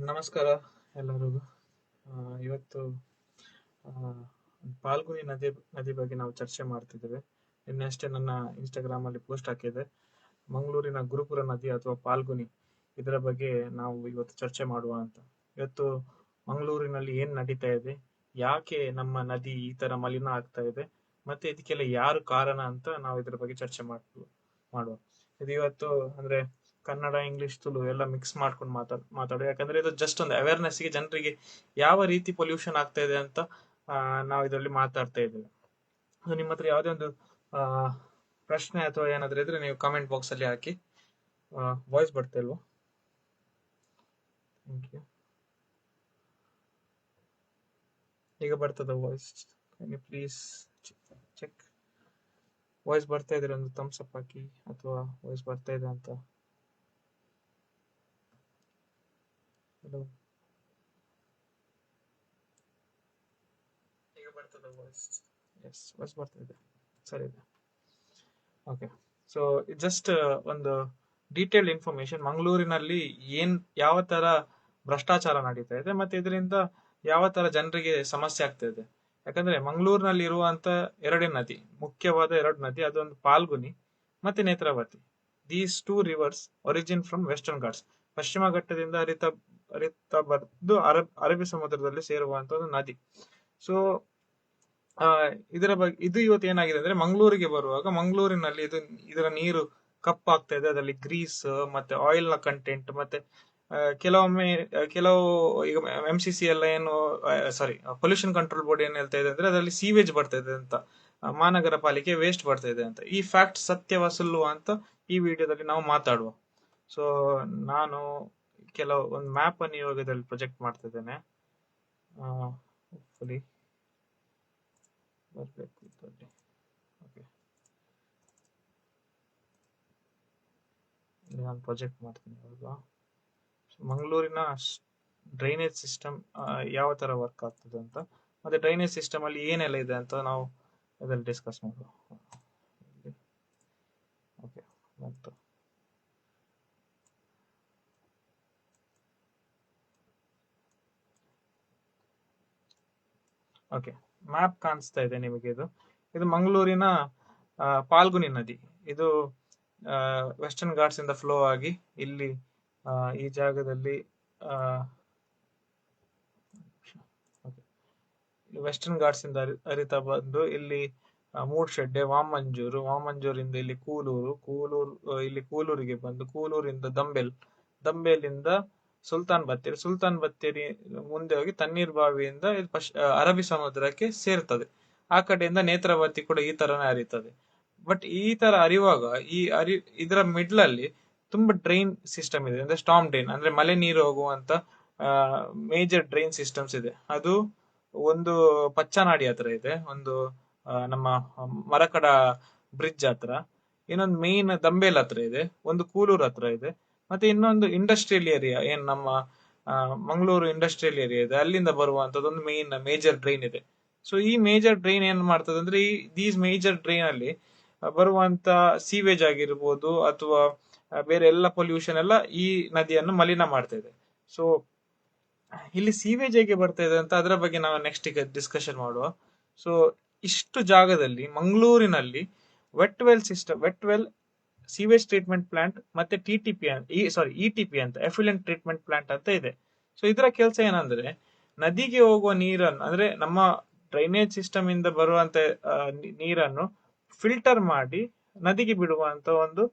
ನಮಸ್ಕಾರ ಎಲ್ಲರಿಗೂ. ಇವತ್ತು ಆ, ಪಾಲ್ಗುಣಿ ನದಿ ಬಗ್ಗೆ ನಾವು ಚರ್ಚೆ ಮಾಡ್ತಿದ್ದೇವೆ. ನಿನ್ನೆಷ್ಟೇ ನನ್ನ ಇನ್ಸ್ಟಾಗ್ರಾಮ್ ಅಲ್ಲಿ ಪೋಸ್ಟ್ ಹಾಕಿದೆ. ಮಂಗಳೂರಿನ ಗುರುಪುರ ನದಿ ಅಥವಾ ಪಾಲ್ಗುಣಿ, ಇದರ ಬಗ್ಗೆ ನಾವು ಇವತ್ತು ಚರ್ಚೆ ಮಾಡುವ ಅಂತ. ಇವತ್ತು ಮಂಗಳೂರಿನಲ್ಲಿ ಏನ್ ನಡೀತಾ ಇದೆ, ಯಾಕೆ ನಮ್ಮ ನದಿ ಈ ತರ ಮಲಿನ ಆಗ್ತಾ ಇದೆ, ಮತ್ತೆ ಇದಕ್ಕೆಲ್ಲ ಯಾರು ಕಾರಣ ಅಂತ ನಾವು ಇದರ ಬಗ್ಗೆ ಚರ್ಚೆ ಮಾಡುವ. ಇದು ಇವತ್ತು ಅಂದ್ರೆ ಕನ್ನಡ, ಇಂಗ್ಲಿಷ್, ತುಳು ಎಲ್ಲ ಮಿಕ್ಸ್ ಮಾಡ್ಕೊಂಡು ಮಾತಾಡುವ. ಯಾಕಂದ್ರೆ ಇದು ಜಸ್ಟ್ ಒಂದು ಅವೇರ್ನೆಸ್ ಗೆ, ಜನರಿಗೆ ಯಾವ ರೀತಿ ಪೊಲ್ಯೂಷನ್ ಆಗ್ತಾ ಇದೆ ಅಂತ ನಾವು ಇದರಲ್ಲಿ ಮಾತಾಡ್ತಾ ಇದ್ದೇವೆ. ಅದು ನಿಮ್ಮ ಹತ್ರ ಯಾವುದೇ ಒಂದು ಆ, ಪ್ರಶ್ನೆ ಅಥವಾ ಏನಾದ್ರೂ ಇದ್ರೆ ನೀವು ಕಮೆಂಟ್ ಬಾಕ್ಸ್ ಅಲ್ಲಿ ಹಾಕಿ. ವಾಯ್ಸ್ ಬರ್ತಾ ಇಲ್ವಾ? Thank you. ಈಗ ಬರ್ತದ ವಾಯ್ಸ್? Please check. ವಾಯ್ಸ್ ಬರ್ತಾ ಇದ್ರೆ ಒಂದು ಥಮ್ಸ್ ಅಪ್ ಹಾಕಿ, ಅಥವಾ ವಾಯ್ಸ್ ಬರ್ತಾ ಇದೆ ಅಂತ. ಹಲೋ, ಈಗ ಬರ್ತದ ವಾಯ್ಸ್? ಎಸ್, ವಾಯ್ಸ್ ಬರ್ತಾ ಇದೆ, ಸರಿ ಇದೆ. ಓಕೆ. ಸೊ ಜಸ್ಟ್ ಒಂದು ಡೀಟೇಲ್ಡ್ ಇನ್ಫಾರ್ಮೇಶನ್. ಮಂಗಳೂರಿನಲ್ಲಿ ಯಾವ ತರ ಭ್ರಷ್ಟಾಚಾರ ನಡೀತಾ ಇದೆ, ಮತ್ತೆ ಇದರಿಂದ ಯಾವ ತರ ಜನರಿಗೆ ಸಮಸ್ಯೆ ಆಗ್ತಾ ಇದೆ. ಯಾಕಂದ್ರೆ ಮಂಗಳೂರಿನಲ್ಲಿ ಇರುವಂತ ಮುಖ್ಯವಾದ ಎರಡು ನದಿ, ಅದೊಂದು ಪಾಲ್ಗುನಿ ಮತ್ತೆ Netravati. These two rivers origin from Western Ghats. ಪಶ್ಚಿಮ ಘಟ್ಟದಿಂದ ಹರಿತಾ ಬಂದು ಅರಬ್ಬಿ ಸಮುದ್ರದಲ್ಲಿ ಸೇರುವಂತ ಒಂದು ನದಿ. ಸೊ ಇದರ ಬಗ್ಗೆ ಇದು ಇವತ್ತು ಏನಾಗಿದೆ ಅಂದ್ರೆ, ಮಂಗಳೂರಿಗೆ ಬರುವಾಗ ಮಂಗಳೂರಿನಲ್ಲಿ ಇದರ ನೀರು ಕಪ್ಪಾಗ್ತಾ ಇದೆ. ಅದರಲ್ಲಿ ಗ್ರೀಸ್ ಮತ್ತೆ ಆಯಿಲ್ ನ ಕಂಟೆಂಟ್, ಮತ್ತೆ ಕೆಲವು ಈಗ MCC ಎಲ್ಲ ಏನು, ಸಾರಿ, ಪೊಲ್ಯೂಷನ್ ಕಂಟ್ರೋಲ್ ಬೋರ್ಡ್ ಏನ್ ಹೇಳ್ತಾ ಇದೆ ಅಂದ್ರೆ, ಅದರಲ್ಲಿ ಸೀವೇಜ್ ಬರ್ತಾ ಇದೆ ಅಂತ, ಮಹಾನಗರ ಪಾಲಿಕೆ ವೇಸ್ಟ್ ಬರ್ತಾ ಇದೆ ಅಂತ. ಈ ಫ್ಯಾಕ್ಟ್ ಸತ್ಯವ ಸುಳ್ಳುವ ಅಂತ ಈ ವಿಡಿಯೋದಲ್ಲಿ ನಾವು ಮಾತಾಡುವ. ಸೊ ನಾನು ಒಂದು ಮ್ಯಾಪ್ ಅನ್ನು ಇವಾಗದಲ್ಲಿ ಪ್ರೊಜೆಕ್ಟ್ ಮಾಡ್ತಾ ಇದ್ದೇನೆ. ಹೋಪ್ಫುಲಿ ಬರ್ಬೇಕು ಇದರಲ್ಲಿ. ಓಕೆ, ಇಲ್ಲಿ ನಾನು ಪ್ರೊಜೆಕ್ಟ್ ಮಾಡ್ತೀನಿ ಇವಾಗ. ಮಂಗಳೂರಿನ ಡ್ರೈನೇಜ್ ಸಿಸ್ಟಮ್ ಯಾವ ತರ ವರ್ಕ್ ಆಗ್ತದೆ ಅಂತ, ಮತ್ತೆ ಡ್ರೈನೇಜ್ ಸಿಸ್ಟಮ್ ಅಲ್ಲಿ ಏನೆಲ್ಲ ಇದೆ ಅಂತ ನಾವು ಇದರಲ್ಲಿ ಡಿಸ್ಕಸ್ ಮಾಡುವ. ಓಕೆ, ಮತ್ತು ಓಕೆ, ಮ್ಯಾಪ್ ಕಾಣಿಸ್ತಾ ಇದೆ ನಿಮಗೆ. ಇದು ಮಂಗಳೂರಿನ ಪಾಲ್ಗುನಿ ನದಿ. ಇದು ವೆಸ್ಟರ್ನ್ ಘಾಟ್ಸ್ ಇಂದ ಫ್ಲೋ ಆಗಿ ಇಲ್ಲಿ ಈ ಜಾಗದಲ್ಲಿ ವೆಸ್ಟರ್ನ್ ಘಾಟ್ಸ್ ಇಂದ ಹರಿತಾ ಬಂದು ಇಲ್ಲಿ ಮೂಡ್ಶೆಡ್ಡೆ, ವಾಮಂಜೂರಿಂದ ಇಲ್ಲಿ ಇಲ್ಲಿ ಕೂಲೂರಿಗೆ ಬಂದು, ಕೂಲೂರಿಂದ ದಂಬೇಲಿಂದ ಸುಲ್ತಾನ್ ಬತ್ತೇರಿ ಮುಂದೆ ಹೋಗಿ ತಣ್ಣೀರ್ ಬಾವಿಯಿಂದ ಅರಬ್ಬಿ ಸಮುದ್ರಕ್ಕೆ ಸೇರ್ತದೆ. ಆ ಕಡೆಯಿಂದ ನೇತ್ರಾವತಿ ಕೂಡ ಈ ತರನೇ ಹರಿತದೆ. ಬಟ್ ಈ ತರ ಹರಿಯುವಾಗ ಇದರ ಮಿಡ್ಲ್ ಅಲ್ಲಿ ತುಂಬಾ ಡ್ರೈನ್ ಸಿಸ್ಟಮ್ ಇದೆ. ಅಂದ್ರೆ ಸ್ಟಾರ್ಮ್ ಡ್ರೈನ್, ಅಂದ್ರೆ ಮಳೆ ನೀರು ಹೋಗುವಂತ ಮೇಜರ್ ಡ್ರೈನ್ ಸಿಸ್ಟಮ್ಸ್ ಇದೆ. ಅದು ಒಂದು ಪಚ್ಚನಾಡಿ ಹತ್ರ ಇದೆ, ಒಂದು ನಮ್ಮ ಮರಕಡ ಬ್ರಿಡ್ಜ್ ಹತ್ರ, ಇನ್ನೊಂದು ಮೇನ್ ದಂಬೇಲ್ ಹತ್ರ ಇದೆ, ಒಂದು ಕೂಲೂರ್ ಹತ್ರ ಇದೆ, ಮತ್ತೆ ಇನ್ನೊಂದು ಇಂಡಸ್ಟ್ರಿಯಲ್ ಏರಿಯಾ, ಏನ್ ನಮ್ಮ ಮಂಗಳೂರು ಇಂಡಸ್ಟ್ರಿಯಲ್ ಏರಿಯಾ ಇದೆ, ಅಲ್ಲಿಂದ ಬರುವಂತದೊಂದು ಮೇಜರ್ ಡ್ರೈನ್ ಇದೆ. ಸೊ ಈ ಮೇಜರ್ ಡ್ರೈನ್ ಏನ್ ಮಾಡ್ತದೆ ಅಂದ್ರೆ, ದೀಸ್ ಮೇಜರ್ ಡ್ರೈನ್ ಅಲ್ಲಿ ಬರುವಂತ ಸೀವೇಜ್ ಆಗಿರ್ಬೋದು, ಅಥವಾ ಬೇರೆ ಎಲ್ಲ ಪೊಲ್ಯೂಷನ್ ಎಲ್ಲ ಈ ನದಿಯನ್ನು ಮಲಿನ ಮಾಡ್ತಾ ಇದೆ. ಸೊ ಇಲ್ಲಿ ಸೀವೇಜ್ ಹೇಗೆ ಬರ್ತಾ ಇದೆ ಅಂತ ಅದರ ಬಗ್ಗೆ ನಾವು ನೆಕ್ಸ್ಟ್ ಈಗ ಡಿಸ್ಕಷನ್ ಮಾಡುವ. ಸೊ ಇಷ್ಟು ಜಾಗದಲ್ಲಿ ಮಂಗಳೂರಿನಲ್ಲಿ wet well sewage treatment plant ಮತ್ತೆ ETP ಅಂತ, ಎಫ್ಲುಯೆಂಟ್ ಟ್ರೀಟ್ಮೆಂಟ್ ಪ್ಲಾಂಟ್ ಅಂತ ಇದೆ. ಸೊ ಇದರ ಕೆಲಸ ಏನಂದ್ರೆ, ನದಿಗೆ ಹೋಗುವ ನೀರನ್ನು, ಅಂದ್ರೆ ನಮ್ಮ ಡ್ರೈನೇಜ್ ಸಿಸ್ಟಮ್ ಇಂದ ಬರುವಂತ ನೀರನ್ನು ಫಿಲ್ಟರ್ ಮಾಡಿ ನದಿಗೆ ಬಿಡುವಂತ ಒಂದು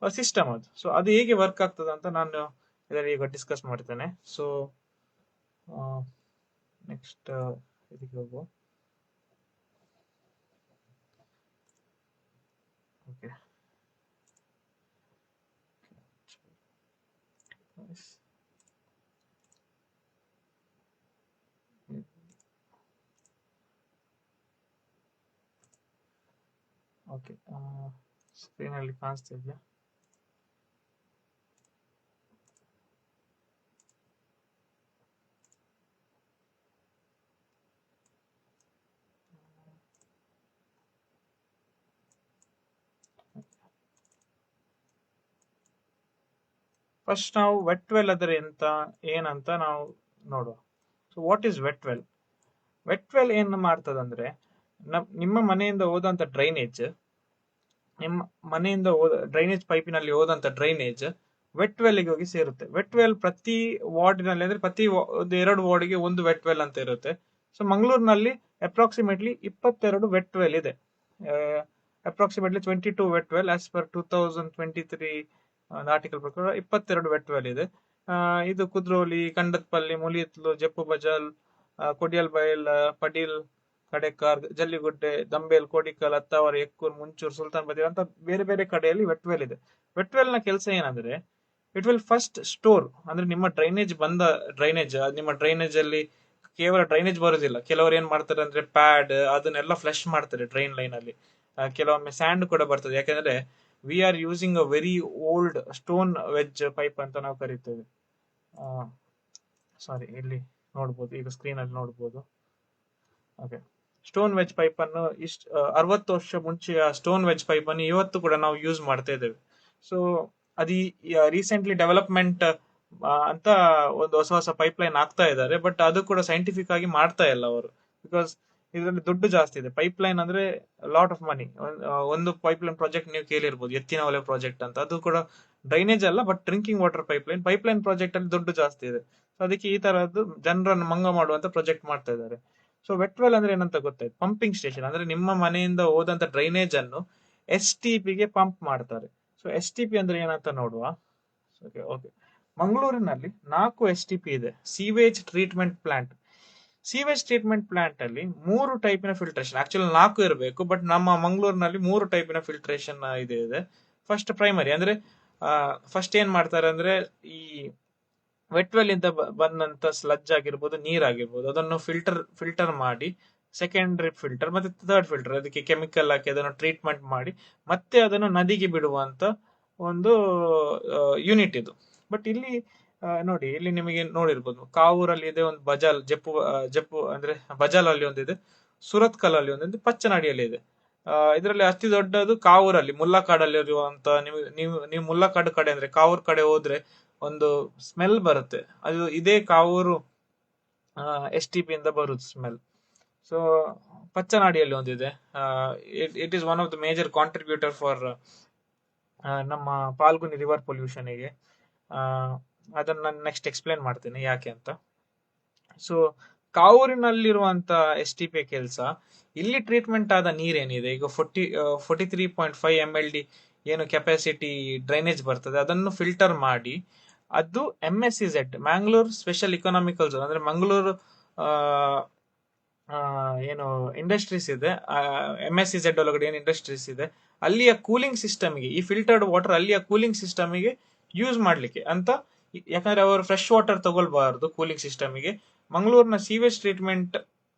ಸಿಸ್ಟಮ್ ಅದು. ಸೊ ಅದು ಹೇಗೆ ವರ್ಕ್ ಆಗ್ತದೆ ಅಂತ ನಾನು ಇದರಲ್ಲಿ ಈಗ ಡಿಸ್ಕಸ್ ಮಾಡ್ತೇನೆ. ಸೊ ನೆಕ್ಸ್ಟ್ ಇದಕ್ಕೆ ಹೋಗುವ. ಓಕೆ, ಓಕೆ, ಸ್ಕ್ರೀನ್ ಅಲ್ಲಿ ಕಾಣಿಸ್ತಾ ಇದೆಯಾ? ಫಸ್ಟ್ ನಾವು ವೆಟ್ ವೆಲ್ ಅಂದರೆ ಏನಂತ ನಾವು ನೋಡುವ. So what is wet well? Wet well ಏನು ಮಾಡ್ತದಂದ್ರೆ, ನಿಮ್ಮ ಮನೆಯಿಂದ ಹೋದಂತ ಡ್ರೈನೇಜ್, ನಿಮ್ಮ ಮನೆಯಿಂದ ಡ್ರೈನೇಜ್ ಪೈಪಿನಲ್ಲಿ ಹೋದಂತ ಡ್ರೈನೇಜ್ ವೆಟ್ ವೆಲ್ಗೆ ಹೋಗಿ ಸೇರುತ್ತೆ. ವೆಟ್ ವೆಲ್ ಪ್ರತಿ ವಾರ್ಡಿನಲ್ಲಿ, ಅಂದ್ರೆ ಪ್ರತಿ ಒಂದು 2 ವಾರ್ಡ್ಗೆ ಒಂದು ವೆಟ್ ವೆಲ್ ಅಂತ ಇರುತ್ತೆ. ಸೊ ಮಂಗಳೂರಿನಲ್ಲಿ ಅಪ್ರಾಕ್ಸಿಮೇಟ್ಲಿ 22 ವೆಟ್ ವೆಲ್ ಇದೆ. Approximately 22 wet well as per 2023 article ಪ್ರಕಾರ 22 ವೆಟ್ ವೆಲ್ ಇದೆ. ಇದು ಕುದ್ರೋಲಿ, ಕಂಡತ್ಪಲ್ಲಿ, ಮುಲಿಯತ್ಲು, ಜಪ್ಪು ಬಜಾಲ್, ಕೊಡಿಯಲ್ ಬೈಲ್, ಪಡೀಲ್, ಕಡೆಕಾರ್, ಜಲ್ಲಿಗುಡ್ಡೆ, ದಂಬೇಲ್, ಕೋಡಿಕಲ್, ಅತ್ತಾವರ, ಎಕ್ಕೂರ್, ಮುಂಚೂರು, ಸುಲ್ತಾನ್ ಬದಿರ್ ಅಂತ ಬೇರೆ ಬೇರೆ ಕಡೆಯಲ್ಲಿ ವೆಟ್ ವೆಲ್ ಇದೆ. ವೆಟ್ ವೆಲ್ ನ ಕೆಲಸ ಏನಂದ್ರೆ, ಇಟ್ ವಿಲ್ ಫಸ್ಟ್ ಸ್ಟೋರ್, ಅಂದ್ರೆ ನಿಮ್ಮ ಡ್ರೈನೇಜ್ ನಿಮ್ಮ ಡ್ರೈನೇಜ್ ಅಲ್ಲಿ ಕೇವಲ ಡ್ರೈನೇಜ್ ಬರೋದಿಲ್ಲ. ಕೆಲವರು ಏನ್ ಮಾಡ್ತಾರೆ ಅಂದ್ರೆ ಪ್ಯಾಡ್ ಅದನ್ನೆಲ್ಲ ಫ್ಲಶ್ ಮಾಡ್ತಾರೆ ಡ್ರೈನ್ ಲೈನ್ ಅಲ್ಲಿ. ಕೆಲವೊಮ್ಮೆ ಸ್ಯಾಂಡ್ ಕೂಡ ಬರ್ತದೆ, ಯಾಕಂದ್ರೆ we are using a very old stone veg pipe ಅಂತ ನಾವು ಕರಿತೇವೆ. ಸಾರಿ, ಇಲ್ಲಿ ನೋಡ್ಬೋದು, ಈಗ ಸ್ಕ್ರೀನ್ ಅಲ್ಲಿ ನೋಡ್ಬೋದು. ಓಕೆ, ಸ್ಟೋನ್ ವೆಜ್ ಪೈಪ್ ಅನ್ನು 60 ವರ್ಷ ಮುಂಚೆಯ ಸ್ಟೋನ್ ವೆಜ್ ಪೈಪ್ ಅನ್ನು ಇವತ್ತು ಕೂಡ ನಾವು ಯೂಸ್ ಮಾಡ್ತಾ ಇದ್ದೇವೆ. ಸೊ ಅದು ರೀಸೆಂಟ್ಲಿ ಡೆವಲಪ್ಮೆಂಟ್ ಅಂತ ಒಂದು ಹೊಸ ಪೈಪ್ ಲೈನ್ ಆಗ್ತಾ ಇದ್ದಾರೆ, ಬಟ್ ಅದು ಕೂಡ ಸೈಂಟಿಫಿಕ್ ಆಗಿ ಮಾಡ್ತಾ ಇಲ್ಲ ಅವರು, ಬಿಕಾಸ್ ಇದರಲ್ಲಿ ದುಡ್ಡು ಜಾಸ್ತಿ ಇದೆ. ಪೈಪ್ ಲೈನ್ ಅಂದ್ರೆ ಲಾಟ್ ಆಫ್ ಮನಿ. ಒಂದು ಪೈಪ್ ಲೈನ್ ಪ್ರಾಜೆಕ್ಟ್ ನೀವು ಕೇಳಿರ್ಬೋದು, ಎತ್ತಿನ ಹೊಳೆ ಪ್ರಾಜೆಕ್ಟ್ ಅಂತ. ಅದು ಕೂಡ ಡ್ರೈನೇಜ್ ಅಲ್ಲ, but drinking water pipe line project ಅಲ್ಲಿ ದುಡ್ಡು ಜಾಸ್ತಿ ಇದೆ. ಸೊ ಅದಕ್ಕೆ ಈ ತರದ್ದು ಜನರನ್ನು ಮಂಗ ಮಾಡುವಂತ ಪ್ರಾಜೆಕ್ಟ್ ಮಾಡ್ತಾ ಇದ್ದಾರೆ. ಸೊ ವೆಟ್ ವೆಲ್ ಅಂದ್ರೆ ಏನಂತ ಗೊತ್ತಾಯ್ತು? ಪಂಪಿಂಗ್ ಸ್ಟೇಷನ್, ಅಂದ್ರೆ ನಿಮ್ಮ ಮನೆಯಿಂದ ಹೋದಂತ ಡ್ರೈನೇಜ್ ಅನ್ನು STP ಗೆ ಪಂಪ್ ಮಾಡ್ತಾರೆ. ಸೊ STP ಅಂದ್ರೆ ಏನಂತ ನೋಡುವ. ಓಕೆ, ಮಂಗಳೂರಿನಲ್ಲಿ 4 STP ಇದೆ, sewage treatment plant. Sewage treatment plant ಅಲ್ಲಿ 3 ಟೈಪಿನ ಫಿಲ್ಟ್ರೇಷನ್, ಆಕ್ಚುಲಿ 4 ಇರಬೇಕು, ಬಟ್ ನಮ್ಮ ಮಂಗಳೂರಿನಲ್ಲಿ 3 ಟೈಪಿನ ಫಿಲ್ಟ್ರೇಷನ್ ಇದೆ. ಫಸ್ಟ್ ಪ್ರೈಮರಿ, ಅಂದ್ರೆ ಫಸ್ಟ್ ಏನ್ ಮಾಡ್ತಾರೆ ಅಂದ್ರೆ, ಈ ವೆಟ್ ವೆಲ್ ಇಂದ ಬಂದಂತ ಸ್ಲಜ್ ಆಗಿರ್ಬೋದು, ನೀರಾಗಿರ್ಬೋದು, ಅದನ್ನು ಫಿಲ್ಟರ್ ಮಾಡಿ ಸೆಕೆಂಡರಿ ಫಿಲ್ಟರ್ ಮತ್ತೆ ಥರ್ಡ್ ಫಿಲ್ಟರ್, ಅದಕ್ಕೆ ಕೆಮಿಕಲ್ ಹಾಕಿ ಅದನ್ನು ಟ್ರೀಟ್ಮೆಂಟ್ ಮಾಡಿ ಮತ್ತೆ ಅದನ್ನು ನದಿಗೆ ಬಿಡುವಂತ ಒಂದು ಯೂನಿಟ್ ಇದು. ಬಟ್ ಇಲ್ಲಿ ನೋಡಿ, ಇಲ್ಲಿ ನಿಮಗೆ ನೋಡಿರ್ಬೋದು, ಕಾವೂರಲ್ಲಿ ಇದೆ ಒಂದು, ಜಪ್ಪು ಅಂದ್ರೆ ಬಜಾಲ್ ಅಲ್ಲಿ ಒಂದಿದೆ, ಸುರತ್ಕಲ್ ಅಲ್ಲಿ ಒಂದಿದೆ, ಪಚ್ಚನಾಡಿಯಲ್ಲಿ ಇದೆ. ಇದರಲ್ಲಿ ಅತಿ ದೊಡ್ಡದು ಕಾವೂರಲ್ಲಿ, ಮುಲ್ಲಕಾಡಲ್ಲಿ ಇರುವಂತ. ನೀವು ಮುಲ್ಲಕಾಡು ಕಡೆ ಅಂದ್ರೆ ಕಾವೂರ್ ಕಡೆ ಹೋದ್ರೆ ಒಂದು ಸ್ಮೆಲ್ ಬರುತ್ತೆ, ಅದು ಇದೇ ಕಾವೂರು STP ಇಂದ ಬರುದು ಸ್ಮೆಲ್. ಸೊ ಪಚ್ಚನಾಡಿಯಲ್ಲಿ ಒಂದಿದೆ. It is one of the major contributor for ನಮ್ಮ ಪಾಲ್ಗುನಿ ರಿವರ್ ಪೊಲ್ಯೂಷನ್ ಗೆ. ಅದನ್ನ ನಾನು ನೆಕ್ಸ್ಟ್ ಎಕ್ಸ್ಪ್ಲೇನ್ ಮಾಡ್ತೇನೆ ಯಾಕೆ ಅಂತ. ಸೊ ಕಾವೂರಿನಲ್ಲಿರುವಂತ STP ಕೆಲಸ, ಇಲ್ಲಿ ಟ್ರೀಟ್ಮೆಂಟ್ ಆದ ನೀರೇನಿದೆ, ಈಗ 43.5 MLD ಏನು ಕೆಪಾಸಿಟಿ ಡ್ರೈನೇಜ್ ಬರ್ತದೆ, ಅದನ್ನು ಫಿಲ್ಟರ್ ಮಾಡಿ ಅದು MSEZ, Mangalore special economical zone, ಅಂದ್ರೆ ಮಂಗಳೂರು ಏನು ಇಂಡಸ್ಟ್ರೀಸ್ ಇದೆ, MSEZ ಒಳಗಡೆ ಏನು ಇಂಡಸ್ಟ್ರೀಸ್ ಇದೆ, ಅಲ್ಲಿಯ ಕೂಲಿಂಗ್ ಸಿಸ್ಟಮ್ಗೆ ಈ ಫಿಲ್ಟರ್ಡ್ ವಾಟರ್ ಅಲ್ಲಿಯ ಕೂಲಿಂಗ್ ಸಿಸ್ಟಮ್ಗೆ ಯೂಸ್ ಮಾಡ್ಲಿಕ್ಕೆ ಅಂತ. ಯಾಕಂದ್ರೆ ಅವರು ಫ್ರೆಶ್ ವಾಟರ್ ತಗೊಳ್ಬಾರ್ದು ಕೂಲಿಂಗ್ ಸಿಸ್ಟಮ್ಗೆ. ಮಂಗಳೂರಿನ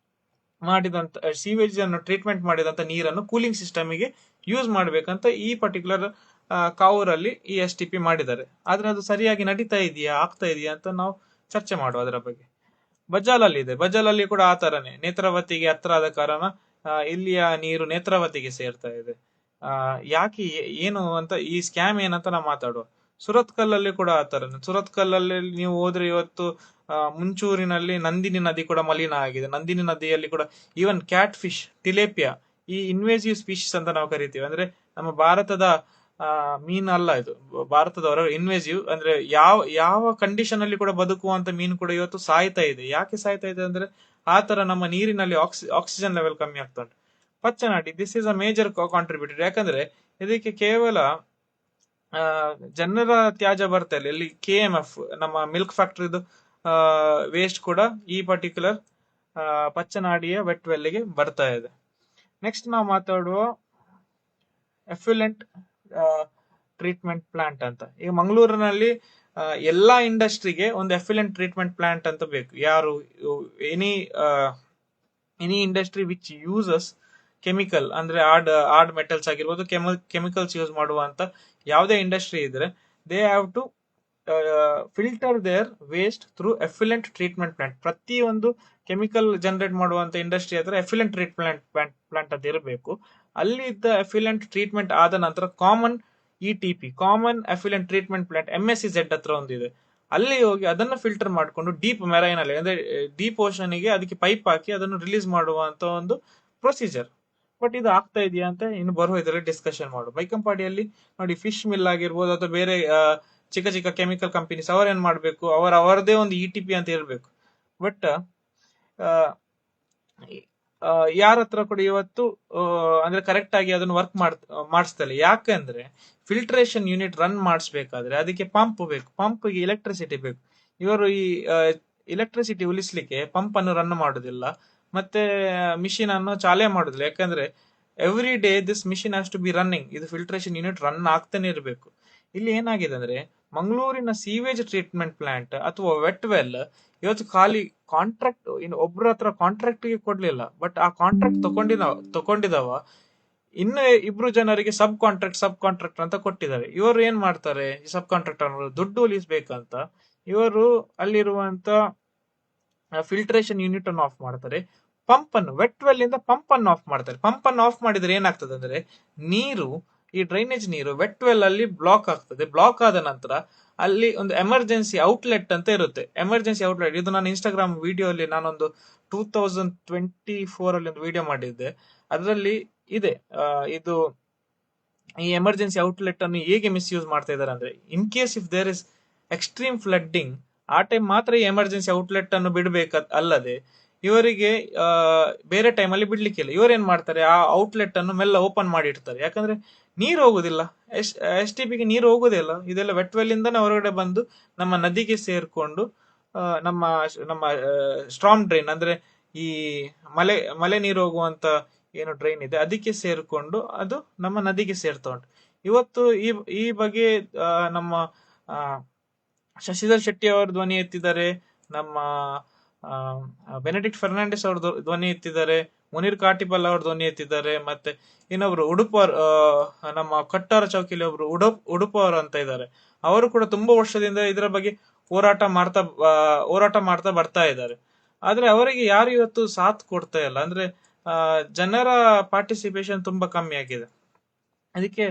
ಸೀವೇಜ್ ಅನ್ನು ಟ್ರೀಟ್ಮೆಂಟ್ ಮಾಡಿದಂತ ನೀರನ್ನು ಕೂಲಿಂಗ್ ಸಿಸ್ಟಮ್ಗೆ ಯೂಸ್ ಮಾಡ್ಬೇಕಂತ ಈ ಪರ್ಟಿಕ್ಯುಲರ್ ಕಾವೂರಲ್ಲಿ ಈ STP ಮಾಡಿದ್ದಾರೆ. ಆದ್ರೆ ಅದು ಸರಿಯಾಗಿ ನಡೀತಾ ಇದೆಯಾ, ಆಗ್ತಾ ಇದೆಯಾ ಅಂತ ನಾವು ಚರ್ಚೆ ಮಾಡುವ ಅದರ ಬಗ್ಗೆ. ಬಜಾಲಲ್ಲಿ ಕೂಡ ಆ ತರನೇ, ನೇತ್ರಾವತಿಗೆ ಹತ್ರ ಆದ ಕಾರಣ ಇಲ್ಲಿಯ ನೀರು ನೇತ್ರಾವತಿಗೆ ಸೇರ್ತಾ ಇದೆ. ಯಾಕೆ, ಏನು ಅಂತ, ಈ ಸ್ಕ್ಯಾಮ್ ಏನಂತ ನಾವು ಮಾತಾಡುವ. ಸುರತ್ಕಲ್ಲಲ್ಲಿ ಕೂಡ ಆ ತರನೇ. ಸುರತ್ಕಲ್ಲಲ್ಲಿ ನೀವು ಹೋದ್ರೆ ಇವತ್ತು ಮುಂಚೂರಿನಲ್ಲಿ ನಂದಿನಿ ನದಿ ಕೂಡ ಮಲಿನ ಆಗಿದೆ. ನಂದಿನಿ ನದಿಯಲ್ಲಿ ಕೂಡ ಈವನ್ ಕ್ಯಾಟ್ ಫಿಶ್, ಟಿಲೇಪಿಯಾ, ಈ ಇನ್ವೇಸಿವ್ ಸ್ಪೀಶೀಸ್ ಅಂತ ನಾವು ಕರಿತೀವಿ, ಅಂದ್ರೆ ನಮ್ಮ ಭಾರತದ ಮೀನು ಅಲ್ಲ ಇದು, ಭಾರತದವರ ಇನ್ವೇಸಿವ್, ಅಂದ್ರೆ ಯಾವ ಕಂಡೀಷನ್ ಅಲ್ಲಿ ಕೂಡ ಬದುಕುವಂತ ಮೀನು ಕೂಡ ಇವತ್ತು ಸಾಯ್ತಾ ಇದೆ. ಯಾಕೆ ಸಾಯ್ತಾ ಇದೆ ಅಂದ್ರೆ, ಆ ತರ ನಮ್ಮ ನೀರಿನಲ್ಲಿ ಆಕ್ಸಿಜನ್ ಲೆವೆಲ್ ಕಮ್ಮಿ ಆಗ್ತಾ ಉಂಟು. Pachchanadi, this is a major contributor. ಯಾಕಂದ್ರೆ ಇದಕ್ಕೆ ಕೇವಲ ಜನರ ತ್ಯಾಜ್ಯ ಬರ್ತಾ ಇಲ್ಲ, ಇಲ್ಲಿ KMF ನಮ್ಮ ಮಿಲ್ಕ್ ಫ್ಯಾಕ್ಟರಿದು ವೇಸ್ಟ್ ಕೂಡ ಈ ಪರ್ಟಿಕ್ಯುಲರ್ ಪಚ್ಚನಾಡಿಯ ವೆಟ್ ವೆಲ್ಗೆ ಬರ್ತಾ ಇದೆ. ನೆಕ್ಸ್ಟ್ ನಾವು ಮಾತಾಡುವ ಎಫ್ಯುಲೆಂಟ್ ಟ್ರೀಟ್ಮೆಂಟ್ ಪ್ಲಾಂಟ್ ಅಂತ. ಈಗ ಮಂಗಳೂರಿನಲ್ಲಿ ಎಲ್ಲಾ ಇಂಡಸ್ಟ್ರಿಗೆ ಒಂದು ಎಫ್ಯುಲೆಂಟ್ ಟ್ರೀಟ್ಮೆಂಟ್ ಪ್ಲಾಂಟ್ ಅಂತ ಬೇಕು. ಯಾರು, any industry which uses chemical, ಅಂದ್ರೆ ಆರ್ಡ್ ಮೆಟಲ್ಸ್ ಆಗಿರ್ಬೋದು, ಕೆಮಿಕಲ್ಸ್ ಯೂಸ್ ಮಾಡುವಂತ ಯಾವುದೇ ಇಂಡಸ್ಟ್ರಿ ಇದ್ರೆ, they have to filter their waste through effluent treatment plant. ಪ್ರತಿಯೊಂದು ಕೆಮಿಕಲ್ ಜನರೇಟ್ ಮಾಡುವಂತ ಇಂಡಸ್ಟ್ರಿ ಹತ್ರ ಎಫ್ಯುಲೆಂಟ್ ಟ್ರೀಟ್ಮೆಂಟ್ ಪ್ಲಾಂಟ್ ಅಂತ ಇರಬೇಕು. ಅಲ್ಲಿ ಇದ್ದ ಎಫ್ಯುಲೆಂಟ್ ಟ್ರೀಟ್ಮೆಂಟ್ ಆದ ನಂತರ common ETP, common effluent treatment plant, MSEZ ಹತ್ರ ಒಂದಿದೆ. ಅಲ್ಲಿ ಹೋಗಿ ಅದನ್ನ ಫಿಲ್ಟರ್ ಮಾಡಿಕೊಂಡು ಡೀಪ್ ಮೆರೈನ್ ಅಲ್ಲಿ ಅಂದ್ರೆ ಡೀಪ್ ಓಷನ್ ಗೆ ಅದಕ್ಕೆ ಪೈಪ್ ಹಾಕಿ ಅದನ್ನು ರಿಲೀಸ್ ಮಾಡುವಂತ ಒಂದು ಪ್ರೊಸೀಜರ್. ಬಟ್ ಇದು ಆಗ್ತಾ ಇದೆಯಾ ಅಂತ ಇನ್ನು ಬರುವ ಇದರಲ್ಲಿ ಡಿಸ್ಕಷನ್ ಮಾಡು. ಬೈಕಂಪಾಡಿಯಲ್ಲಿ ನೋಡಿ, ಫಿಶ್ ಮಿಲ್ ಆಗಿರ್ಬೋದು ಅಥವಾ ಬೇರೆ ಚಿಕ್ಕ ಚಿಕ್ಕ ಕೆಮಿಕಲ್ ಕಂಪನೀಸ್ ಅವರೇನ್ ಮಾಡ್ಬೇಕು, ಅವರದೇ ಒಂದು ETP ಅಂತ ಇರಬೇಕು. ಬಟ್ ಯಾರ ಹತ್ರ ಕೂಡ ಇವತ್ತು ಅಂದ್ರೆ ಕರೆಕ್ಟ್ ಆಗಿ ಅದನ್ನು ವರ್ಕ್ ಮಾಡಿಸ್ತಲ್ಲ. ಯಾಕಂದ್ರೆ ಫಿಲ್ಟ್ರೇಷನ್ ಯೂನಿಟ್ ರನ್ ಮಾಡಿಸ್ಬೇಕಾದ್ರೆ ಅದಕ್ಕೆ ಪಂಪ್ ಬೇಕು, ಪಂಪ್ಗೆ ಎಲೆಕ್ಟ್ರಿಸಿಟಿ ಬೇಕು. ಇವರು ಈ ಎಲೆಕ್ಟ್ರಿಸಿಟಿ ಉಳಿಸ್ಲಿಕ್ಕೆ ಪಂಪ್ ಅನ್ನು ರನ್ ಮಾಡುದಿಲ್ಲ, ಮತ್ತೆ ಮಿಷಿನ್ ಅನ್ನು ಚಾಲನೆ ಮಾಡುದಿಲ್ಲ. ಯಾಕಂದ್ರೆ every day this machine has to be running. ಇದು ಫಿಲ್ಟ್ರೇಷನ್ ಯೂನಿಟ್ ರನ್ ಆಗ್ತಾನೆ ಇರಬೇಕು. ಇಲ್ಲಿ ಏನಾಗಿದೆ ಅಂದ್ರೆ ಮಂಗಳೂರಿನ ಸೀವೇಜ್ ಟ್ರೀಟ್ಮೆಂಟ್ ಪ್ಲಾಂಟ್ ಅಥವಾ ವೆಟ್ ವೆಲ್ ಇವತ್ತು ಖಾಲಿ ಕಾಂಟ್ರಾಕ್ಟ್ ಇನ್ನು ಒಬ್ರ ಹತ್ರ ಕಾಂಟ್ರಾಕ್ಟ್ ಗೆ ಕೊಡ್ಲಿಲ್ಲ, ಬಟ್ ಆ ಕಾಂಟ್ರಾಕ್ಟ್ ತಗೊಂಡಿದವ ಇನ್ನು ಇಬ್ರು ಜನರಿಗೆ ಸಬ್ ಕಾಂಟ್ರಾಕ್ಟ್ ಅಂತ ಕೊಟ್ಟಿದ್ದಾರೆ. ಇವರು ಏನ್ ಮಾಡ್ತಾರೆ, ಈ ಸಬ್ ಕಾಂಟ್ರಾಕ್ಟರ್ ದುಡ್ಡು ಉಳಿಸ್ಬೇಕಂತ ಇವರು ಅಲ್ಲಿರುವಂತ ಫಿಲ್ಟ್ರೇಷನ್ ಯೂನಿಟ್ ಅನ್ನು ಆಫ್ ಮಾಡ್ತಾರೆ. ಪಂಪ್ ಅನ್ನು ವೆಟ್ ವೆಲ್ ಇಂದ ಪಂಪ್ ಅನ್ನು ಆಫ್ ಮಾಡ್ತಾರೆ. ಪಂಪ್ ಅನ್ನು ಆಫ್ ಮಾಡಿದ್ರೆ ಏನಾಗ್ತದೆ ಅಂದ್ರೆ ನೀರು, ಈ ಡ್ರೈನೇಜ್ ನೀರು ವೆಟ್ ವೆಲ್ ಅಲ್ಲಿ ಬ್ಲಾಕ್ ಆಗ್ತದೆ. ಬ್ಲಾಕ್ ಆದ ನಂತರ ಅಲ್ಲಿ ಒಂದು ಎಮರ್ಜೆನ್ಸಿ ಔಟ್ಲೆಟ್ ಅಂತ ಇರುತ್ತೆ. ಎಮರ್ಜೆನ್ಸಿ ಔಟ್ಲೆಟ್ ಇದು ನಾನು ಇನ್ಸ್ಟಾಗ್ರಾಮ್ ವಿಡಿಯೋ ಅಲ್ಲಿ ನಾನೊಂದು 2024 ಅಲ್ಲಿ ಒಂದು ವಿಡಿಯೋ ಮಾಡಿದ್ದೆ. ಅದರಲ್ಲಿ ಇದೆ ಇದು ಈ ಎಮರ್ಜೆನ್ಸಿ ಔಟ್ಲೆಟ್ ಅನ್ನು ಹೇಗೆ ಮಿಸ್ಯೂಸ್ ಮಾಡ್ತಾ ಇದ್ದಾರೆ ಅಂದ್ರೆ, in case if there is extreme flooding, ಆ ಟೈಮ್ ಮಾತ್ರ ಈ ಎಮರ್ಜೆನ್ಸಿ ಔಟ್ಲೆಟ್ ಅನ್ನು ಬಿಡಬೇಕು. ಅಲ್ಲದೆ ಇವರಿಗೆ ಬೇರೆ ಟೈಮ್ ಅಲ್ಲಿ ಬಿಡ್ಲಿಕ್ಕಿಲ್ಲ. ಇವರೇನ್ ಮಾಡ್ತಾರೆ, ಆ ಔಟ್ಲೆಟ್ ಅನ್ನು ಮೆಲ್ಲ ಓಪನ್ ಮಾಡಿ ಇಡ್ತಾರೆ. ಯಾಕಂದ್ರೆ ನೀರು ಹೋಗುದಿಲ್ಲ, STPಗೆ ನೀರು ಹೋಗುದಿಲ್ಲ. ಇದೆಲ್ಲ ವೆಟ್ ವೆಲ್ ಇಂದಾನೆ ಹೊರಗಡೆ ಬಂದು ನಮ್ಮ ನದಿಗೆ ಸೇರ್ಕೊಂಡು ನಮ್ಮ ನಮ್ಮ ಸ್ಟ್ರಾಮ್ ಡ್ರೈನ್ ಅಂದ್ರೆ ಈ ಮಳೆ ನೀರು ಹೋಗುವಂತ ಏನು ಡ್ರೈನ್ ಇದೆ ಅದಕ್ಕೆ ಸೇರ್ಕೊಂಡು ಅದು ನಮ್ಮ ನದಿಗೆ ಸೇರ್ತಾ ಉಂಟು. ಇವತ್ತು ಈ ಬಗ್ಗೆ ನಮ್ಮ ಶಶಿಧರ್ ಶೆಟ್ಟಿ ಅವರು ಧ್ವನಿ ಎತ್ತಿದ್ದಾರೆ, ನಮ್ಮ ಬೆನೆಡಿಕ್ಟ್ ಫರ್ನಾಂಡಿಸ್ ಅವರು ಧ್ವನಿ ಎತ್ತಿದ್ದಾರೆ, ಮುನೀರ್ ಕಾಟಿಪಲ್ ಅವರು ಧ್ವನಿ ಎತ್ತಿದ್ದಾರೆ, ಮತ್ತೆ ಇನ್ನೊಬ್ರು ನಮ್ಮ ಕಟ್ಟಾರ ಚೌಕಿಲಿ ಒಬ್ರು ಉಡುಪ ಅವರು ಅಂತ ಇದ್ದಾರೆ. ಅವರು ಕೂಡ ತುಂಬಾ ವರ್ಷದಿಂದ ಇದರ ಬಗ್ಗೆ ಹೋರಾಟ ಮಾಡ್ತಾ ಬರ್ತಾ ಇದ್ದಾರೆ. ಆದ್ರೆ ಅವರಿಗೆ ಯಾರು ಇವತ್ತು ಸಾಥ್ ಕೊಡ್ತಾ ಇಲ್ಲ. ಅಂದ್ರೆ ಜನರ ಪಾರ್ಟಿಸಿಪೇಷನ್ ತುಂಬಾ ಕಮ್ಮಿ ಆಗಿದೆ. ಅದಕ್ಕೆ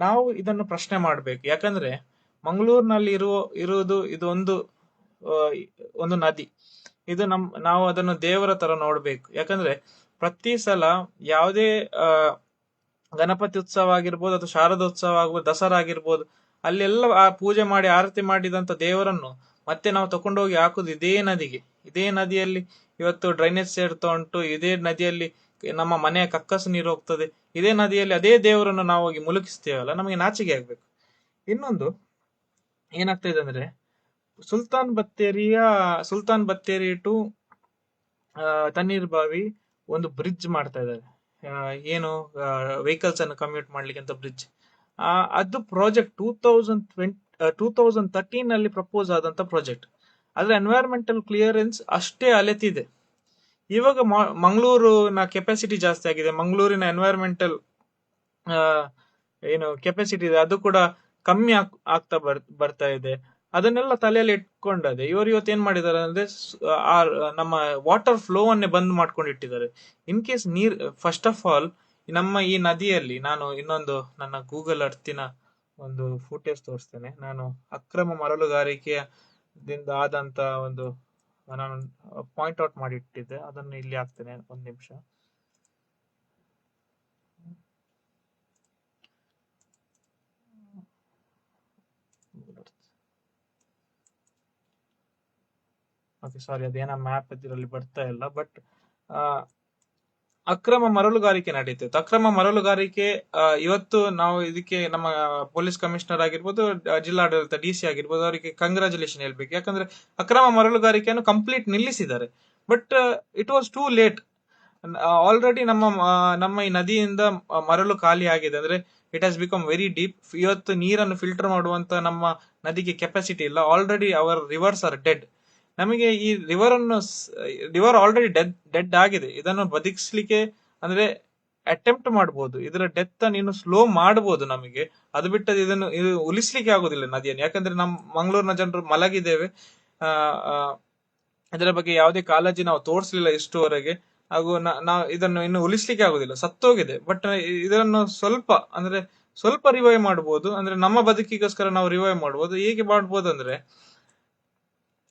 ನಾವು ಇದನ್ನು ಪ್ರಶ್ನೆ ಮಾಡ್ಬೇಕು. ಯಾಕಂದ್ರೆ ಮಂಗಳೂರಿನಲ್ಲಿ ಇರುವುದು ಇದು ಒಂದು ನದಿ. ಇದು ನಾವು ಅದನ್ನು ದೇವರ ತರ ನೋಡ್ಬೇಕು. ಯಾಕಂದ್ರೆ ಪ್ರತಿ ಸಲ ಯಾವುದೇ ಗಣಪತಿ ಉತ್ಸವ ಆಗಿರ್ಬೋದು ಅಥವಾ ಶಾರದೋತ್ಸವ ಆಗ್ಬೋದು, ದಸರಾ ಆಗಿರ್ಬೋದು, ಅಲ್ಲೆಲ್ಲ ಪೂಜೆ ಮಾಡಿ ಆರತಿ ಮಾಡಿದಂತ ದೇವರನ್ನು ಮತ್ತೆ ನಾವು ತಕೊಂಡೋಗಿ ಹಾಕುದು ಇದೇ ನದಿಯಲ್ಲಿ ಇವತ್ತು ಡ್ರೈನೇಜ್ ಸೇರ್ತಾ ಉಂಟು. ಇದೇ ನದಿಯಲ್ಲಿ ನಮ್ಮ ಮನೆಯ ಕಕ್ಕಸು ನೀರು ಹೋಗ್ತದೆ. ಇದೇ ನದಿಯಲ್ಲಿ ಅದೇ ದೇವರನ್ನು ನಾವು ಹೋಗಿ ಮುಳುಗಿಸ್ತೇವಲ್ಲ, ನಮಗೆ ನಾಚಿಕೆ ಆಗ್ಬೇಕು. ಇನ್ನೊಂದು ಏನಾಗ್ತಾ ಇದೆ ಅಂದ್ರೆ, ಸುಲ್ತಾನ್ ಬತ್ತೇರಿ ಟು ತಣ್ಣೀರ್ ಬಾವಿ ಒಂದು ಬ್ರಿಡ್ಜ್ ಮಾಡ್ತಾ ಇದ್ದಾರೆ. ಏನು ವೆಹಿಕಲ್ಸ್ ಅನ್ನು ಕಮ್ಯೂಟ್ ಮಾಡ್ಲಿಕ್ಕೆ ಅಂತ ಬ್ರಿಡ್ಜ್. ಅದು ಪ್ರಾಜೆಕ್ಟ್ 2013 ಅಲ್ಲಿ ಪ್ರಪೋಸ್ ಆದಂತ ಪ್ರಾಜೆಕ್ಟ್. ಆದ್ರೆ ಎನ್ವೈರನ್ಮೆಂಟಲ್ ಕ್ಲಿಯರೆನ್ಸ್ ಅಷ್ಟೇ ಅಲೆತಿದೆ. ಇವಾಗ ಮಂಗಳೂರಿನ ಕೆಪಾಸಿಟಿ ಜಾಸ್ತಿ ಆಗಿದೆ, ಮಂಗಳೂರಿನ ಎನ್ವೈರನ್ಮೆಂಟಲ್ ಏನು ಕೆಪಾಸಿಟಿ ಇದೆ ಅದು ಕೂಡ ಕಮ್ಮಿ ಆಗ್ತಾ ಬರ್ತಾ ಇದೆ. ಅದನ್ನೆಲ್ಲ ತಲೆಯಲ್ಲಿ ಇಟ್ಕೊಂಡದೆ ಇವರು ಇವತ್ತು ಏನ್ ಮಾಡಿದ್ದಾರೆ ಅಂದ್ರೆ ನಮ್ಮ ವಾಟರ್ ಫ್ಲೋ ಅನ್ನೇ ಬಂದ್ ಮಾಡ್ಕೊಂಡಿಟ್ಟಿದ್ದಾರೆ. In case first of all ನಮ್ಮ ಈ ನದಿಯಲ್ಲಿ, ನಾನು ಇನ್ನೊಂದು ನನ್ನ ಗೂಗಲ್ ಅರ್ತಿನ ಒಂದು ಫುಟೇಜ್ ತೋರಿಸ್ತೇನೆ. ನಾನು ಅಕ್ರಮ ಮರಳುಗಾರಿಕೆಯಿಂದ ಆದಂತ ಒಂದು ನಾನು ಪಾಯಿಂಟ್ ಔಟ್ ಮಾಡಿ ಇಟ್ಟಿದ್ದೆ, ಅದನ್ನು ಇಲ್ಲಿ ಹಾಕ್ತೇನೆ. ಒಂದ್ ನಿಮಿಷ. ಓಕೆ, ಸಾರಿ, ಅದೇನ ಮ್ಯಾಪ್ ಇದರಲ್ಲಿ ಬರ್ತಾ ಇಲ್ಲ. ಬಟ್ ಅಕ್ರಮ ಮರಳುಗಾರಿಕೆ ನಡೀತಿತ್ತು. ಅಕ್ರಮ ಮರಳುಗಾರಿಕೆ ಇವತ್ತು ನಾವು ಇದಕ್ಕೆ ನಮ್ಮ ಪೊಲೀಸ್ ಕಮಿಷನರ್ ಆಗಿರ್ಬೋದು, ಜಿಲ್ಲಾಡಳಿತ DC ಆಗಿರ್ಬೋದು, ಅವರಿಗೆ ಕಂಗ್ರಾಚುಲೇಷನ್ ಹೇಳ್ಬೇಕು. ಯಾಕಂದ್ರೆ ಅಕ್ರಮ ಮರಳುಗಾರಿಕೆಯನ್ನು ಕಂಪ್ಲೀಟ್ ನಿಲ್ಲಿಸಿದ್ದಾರೆ. But it was too late. Already ನಮ್ಮ ಈ ನದಿಯಿಂದ ಮರಳು ಖಾಲಿ ಆಗಿದೆ. ಅಂದ್ರೆ it has become very deep. ಇವತ್ತು ನೀರನ್ನು ಫಿಲ್ಟರ್ ಮಾಡುವಂತ ನಮ್ಮ ನದಿಗೆ ಕೆಪಾಸಿಟಿ ಇಲ್ಲ. Already our rivers are dead. ನಮಗೆ ಈ ರಿವರ್ ಆಲ್ರೆಡಿ ಡೆಡ್ ಆಗಿದೆ. ಇದನ್ನು ಬದುಕಿಸ್ಲಿಕ್ಕೆ ಅಂದ್ರೆ ಅಟೆಂಪ್ಟ್ ಮಾಡಬಹುದು, ಇದರ ಡೆತ್ ನೀನು ಸ್ಲೋ ಮಾಡಬಹುದು ನಮಗೆ. ಅದು ಬಿಟ್ಟದ್ದು ಇದು ಉಳಿಸ್ಲಿಕ್ಕೆ ಆಗುದಿಲ್ಲ ನದಿಯನ್ನು. ಯಾಕಂದ್ರೆ ನಮ್ಮ ಮಂಗಳೂರಿನ ಜನರು ಮಲಗಿದ್ದೇವೆ, ಇದರ ಬಗ್ಗೆ ಯಾವುದೇ ಕಾಳಜಿ ನಾವು ತೋರಿಸಲಿಲ್ಲ ಇಷ್ಟುವರೆಗೆ. ಹಾಗೂ ನಾವು ಇದನ್ನು ಇನ್ನು ಉಳಿಸ್ಲಿಕ್ಕೆ ಆಗುದಿಲ್ಲ, ಸತ್ತೋಗಿದೆ. ಬಟ್ ಇದನ್ನು ಸ್ವಲ್ಪ ಅಂದ್ರೆ ಸ್ವಲ್ಪ ರಿವೈವ್ ಮಾಡ್ಬೋದು, ಅಂದ್ರೆ ನಮ್ಮ ಬದುಕಿಗೋಸ್ಕರ ನಾವು ರಿವೈವ್ ಮಾಡ್ಬೋದು. ಹೇಗೆ ಮಾಡ್ಬೋದು ಅಂದ್ರೆ,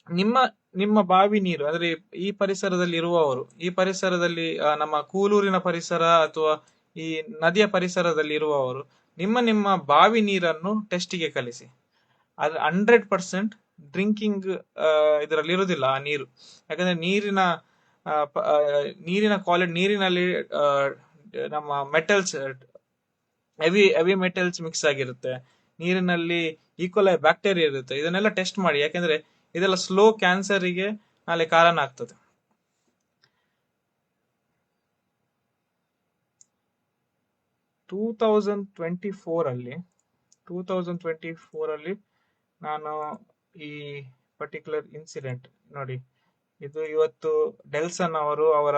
ನಿಮ್ಮ ನಿಮ್ಮ ಬಾವಿ ನೀರು ಅಂದ್ರೆ ಈ ಪರಿಸರದಲ್ಲಿ ಇರುವವರು, ಈ ಪರಿಸರದಲ್ಲಿ ನಮ್ಮ ಕೂಲೂರಿನ ಪರಿಸರ ಅಥವಾ ಈ ನದಿಯ ಪರಿಸರದಲ್ಲಿ ಇರುವವರು ನಿಮ್ಮ ಬಾವಿ ನೀರನ್ನು ಟೆಸ್ಟಿಗೆ ಕಲಿಸಿ. ಆದ್ರೆ 100% ಡ್ರಿಂಕಿಂಗ್ ಇದರಲ್ಲಿ ಇರುವುದಿಲ್ಲ ಆ ನೀರು. ಯಾಕಂದ್ರೆ ನೀರಿನ ಕ್ವಾಲಿಟಿ, ನೀರಿನಲ್ಲಿ ನಮ್ಮ ಮೆಟಲ್ಸ್, ಹೆವಿ ಮೆಟಲ್ಸ್ ಮಿಕ್ಸ್ ಆಗಿರುತ್ತೆ. ನೀರಿನಲ್ಲಿ ಈಕೋಲೈ ಬ್ಯಾಕ್ಟೀರಿಯಾ ಇರುತ್ತೆ. ಇದನ್ನೆಲ್ಲ ಟೆಸ್ಟ್ ಮಾಡಿ, ಯಾಕಂದ್ರೆ ಇದೆಲ್ಲ ಸ್ಲೋ ಕ್ಯಾನ್ಸರಿಗೆ ನಾಳೆ ಕಾರಣ ಆಗ್ತದೆ. 2024 ಅಲ್ಲಿ ನಾನು ಈ ಪರ್ಟಿಕ್ಯುಲರ್ ಇನ್ಸಿಡೆಂಟ್ ನೋಡಿ, ಇದು ಇವತ್ತು ಡೆಲ್ಸನ್ ಅವರು ಅವರ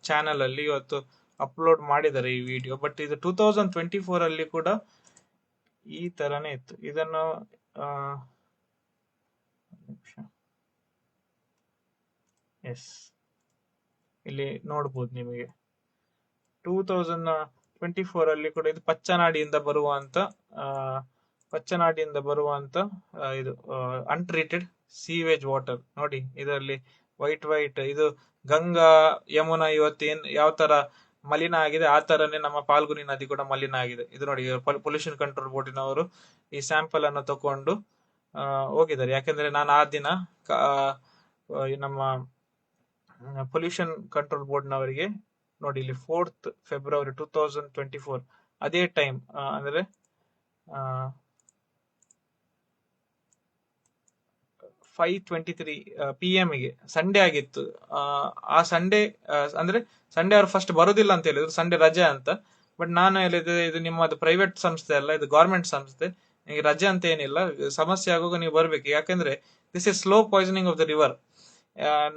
ಚಾನೆಲ್ ಅಲ್ಲಿ ಇವತ್ತು ಅಪ್ಲೋಡ್ ಮಾಡಿದ್ದಾರೆ ಈ ವಿಡಿಯೋ. ಬಟ್ ಇದು 2024 ಅಲ್ಲಿ ಕೂಡ ಈ ತರನೇ ಇತ್ತು. ಇದನ್ನು ಎಸ್ ಇಲ್ಲಿ ನೋಡ್ಬೋದು ನಿಮಗೆ. 2024 ಅಲ್ಲಿ ಕೂಡ ಇದು ಪಚ್ಚನಾಡಿಯಿಂದ ಬರುವಂತ ಇದು ಅನ್ಟ್ರೀಟೆಡ್ ಸೀವೇಜ್ ವಾಟರ್ ನೋಡಿ. ಇದರಲ್ಲಿ ವೈಟ್ ಇದು ಗಂಗಾ ಯಮುನಾ ಇವತ್ತೇನ್ ಯಾವ ತರ ಮಲಿನ ಆಗಿದೆ, ಆ ತರನೇ ನಮ್ಮ ಪಾಲ್ಗುನಿ ನದಿ ಕೂಡ ಮಲಿನ ಆಗಿದೆ. ಇದು ನೋಡಿ, ಪೊಲ್ಯೂಷನ್ ಕಂಟ್ರೋಲ್ ಬೋರ್ಡಿನವರು ಈ ಸ್ಯಾಂಪಲ್ ಅನ್ನು ತಕೊಂಡು ಹೋಗಿದ್ದಾರೆ. ಯಾಕಂದ್ರೆ ನಾನು ಆ ದಿನ ನಮ್ಮ ಪೊಲ್ಯೂಷನ್ ಕಂಟ್ರೋಲ್ ಬೋರ್ಡ್ನವರಿಗೆ ನೋಡಿ, ಇಲ್ಲಿ 4th February 2024 ಅದೇ ಟೈಮ್ ಅಂದ್ರೆ 5:23 PM ಗೆ ಸಂಡೇ ಆಗಿತ್ತು. ಆ ಸಂಡೇ ಅಂದ್ರೆ ಸಂಡೇ ಅವ್ರು ಫಸ್ಟ್ ಬರುದಿಲ್ಲ ಅಂತ ಹೇಳಿದ್ರು, ಸಂಡೇ ರಜೆ ಅಂತ. ಬಟ್ ನಾನು ಹೇಳಿದೆ, ಇದು ನಿಮ್ಮದು ಪ್ರೈವೇಟ್ ಸಂಸ್ಥೆ ಅಲ್ಲ, ಇದು ಗವರ್ಮೆಂಟ್ ಸಂಸ್ಥೆ, ನಿಮಗೆ ರಜೆ ಅಂತ ಏನಿಲ್ಲ, ಸಮಸ್ಯೆ ಆಗುವಾಗ ನೀವು ಬರ್ಬೇಕು. ಯಾಕಂದ್ರೆ this is slow poisoning of the river.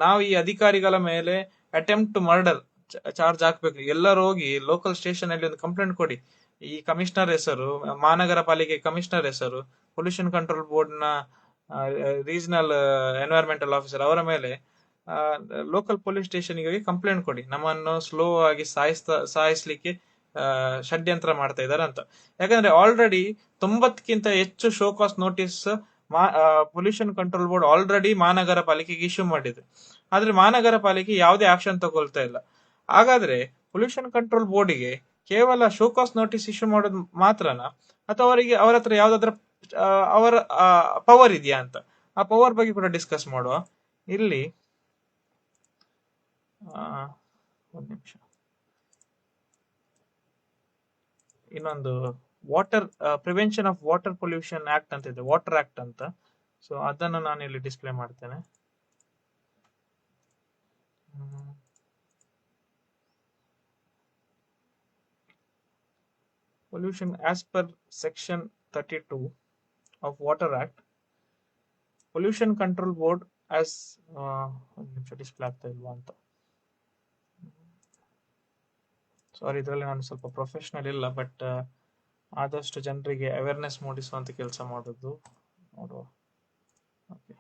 ನಾವು ಈ ಅಧಿಕಾರಿಗಳ ಮೇಲೆ ಅಟೆಂಪ್ಟ್ ಟು ಮರ್ಡರ್ ಚಾರ್ಜ್ ಹಾಕ್ಬೇಕು. ಎಲ್ಲರೂ ಹೋಗಿ ಲೋಕಲ್ ಸ್ಟೇಷನ್ ಅಲ್ಲಿ ಒಂದು ಕಂಪ್ಲೇಂಟ್ ಕೊಡಿ. ಈ ಕಮಿಷನರ್ ಹೆಸರು, ಮಹಾನಗರ ಪಾಲಿಕೆ ಕಮಿಷನರ್ ಹೆಸರು, ಪೊಲ್ಯೂಷನ್ ಕಂಟ್ರೋಲ್ ಬೋರ್ಡ್ ನ ರೀಜನಲ್ ಎನ್ವೈರನ್ಮೆಂಟಲ್ ಆಫೀಸರ್ ಅವರ ಮೇಲೆ ಲೋಕಲ್ ಪೊಲೀಸ್ ಸ್ಟೇಷನ್ ಗೆ ಕಂಪ್ಲೇಂಟ್ ಕೊಡಿ. ನಮ್ಮನ್ನು ಸ್ಲೋ ಆಗಿ ಸಾಯಿಸ್ಲಿಕ್ಕೆ ಷಡ್ಯಂತ್ರ ಮಾಡ್ತಾ ಇದ್ದಾರೆ ಅಂತ. ಯಾಕಂದ್ರೆ ಆಲ್ರೆಡಿ 90ಕ್ಕಿಂತ ಹೆಚ್ಚು show cause notice pollution control board already ಮಹಾನಗರ ಪಾಲಿಕೆಗೆ ಇಶ್ಯೂ ಮಾಡಿದೆ. ಆದ್ರೆ ಮಹಾನಗರ ಪಾಲಿಕೆ ಯಾವುದೇ ಆಕ್ಷನ್ ತಗೊಳ್ತಾ ಇಲ್ಲ. ಹಾಗಾದ್ರೆ ಪೊಲ್ಯೂಷನ್ ಕಂಟ್ರೋಲ್ ಬೋರ್ಡಿಗೆ ಕೇವಲ ಶೋಕಾಸ್ ನೋಟಿಸ್ ಇಶ್ಯೂ ಮಾಡೋದು ಮಾತ್ರನಾ, ಅಥವಾ ಅವರ ಹತ್ರ ಯಾವ್ದಾದ್ರ ಅವರ ಪವರ್ ಇದೆಯಾ ಅಂತ? ಆ ಪವರ್ ಬಗ್ಗೆ ಕೂಡ ಡಿಸ್ಕಸ್ ಮಾಡುವ. ಇಲ್ಲಿ ಒಂದು ನಿಮಿಷ, ಇನ್ನೊಂದು water prevention of water pollution act ಅಂತ ಇದೆ, ವಾಟರ್ ಆಕ್ಟ್ ಅಂತ. ಸೊ ಅದನ್ನು ನಾನು ಇಲ್ಲಿ ಡಿಸ್ಪ್ಲೇ ಮಾಡ್ತೇನೆ. Pollution as per section 32 of Water Act, Pollution Control Board as display ಆಗ್ತಾ ಇಲ್ವಾ ಅಂತ ಸಾರಿ, ಇದರಲ್ಲಿ ನಾನು ಸ್ವಲ್ಪ ಪ್ರೊಫೆಷನಲ್ ಇಲ್ಲ, ಬಟ್ ಆದಷ್ಟು ಜನರಿಗೆ ಅವೇರ್ನೆಸ್ ಮೂಡಿಸುವಂತ ಕೆಲಸ ಮಾಡೋದು ನೋಡುವ. ಓಕೆ,